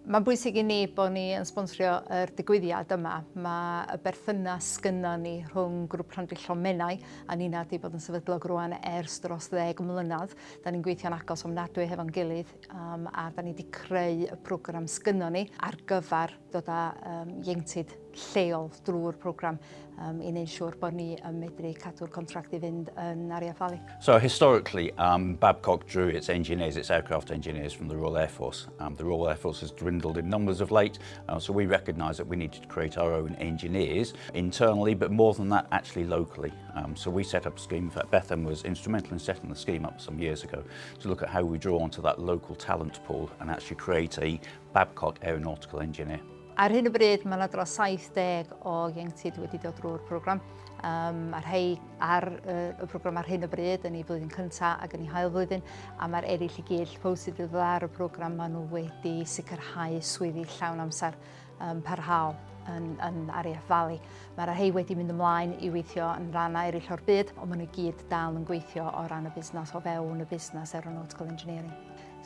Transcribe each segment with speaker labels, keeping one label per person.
Speaker 1: Mae'n bwysig i ni bod ni yn sponsrio yr digwyddiad yma. Mae y berthynas gynnon ni rhwng grŵp Llandrillo Menai a ni'n wedi bod yn sefydlog rwan ers dros 10 mlynedd. Da ni'n gweithio'n agos ofnadwy hefo'n gilydd a da ni wedi creu y programme sgynnon ni ar gyfer dod â ieuenctid lleol drwy'r programme i wneud siŵr bod ni yn medru cadw'r contract i fynd yn Ariaf Valley.
Speaker 2: So historically, Babcock drew its engineers, its aircraft engineers from the Royal Air Force. The Royal Air Force has dwindled in numbers of late, so we recognised that we needed to create our own engineers internally, but more than that, actually locally. So we set up a scheme. In fact, Betham was instrumental in setting the scheme up some years ago to look at how we draw onto that local talent pool and actually create a Babcock aeronautical engineer.
Speaker 1: Ar hyn o bryd, mae yna dros 70 o ieuenctid wedi dod drwy'r programme. Mae'r rhai ar y programme ar hyn o bryd yn ei flwyddyn cyntaf ac yn ei hael flwyddyn, a mae'r eraill i gyd posib ddod ar y programme maen nhw wedi sicrhau swyddi llawn amser parhaol yn Ariaf Valley. Mae'r rhai wedi mynd ymlaen i weithio yn rhannau eraill o'r byd, ond maen nhw gyd dal yn gweithio o ran y busnes o fewn y busnes aeronautical engineering.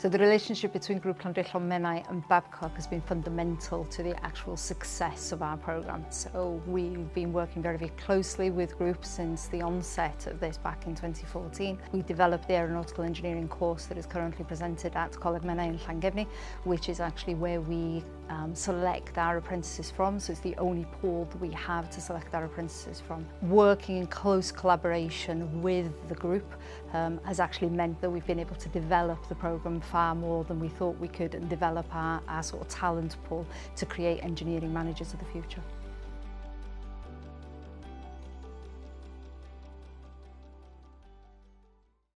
Speaker 1: So the relationship between Group Llandrillo Menai and Babcock has been fundamental to the actual success of our programme. So we've been working very, very closely with Group since the onset of this back in 2014. We developed the aeronautical engineering course that is currently presented at Coleg Menai in Llangefni, which is actually where we select our apprentices from. So it's the only pool that we have to select our apprentices from. Working in close collaboration with the group has actually meant that we've been able to develop the programme far more than we thought we could and develop our sort of talent pool to create engineering managers of the future.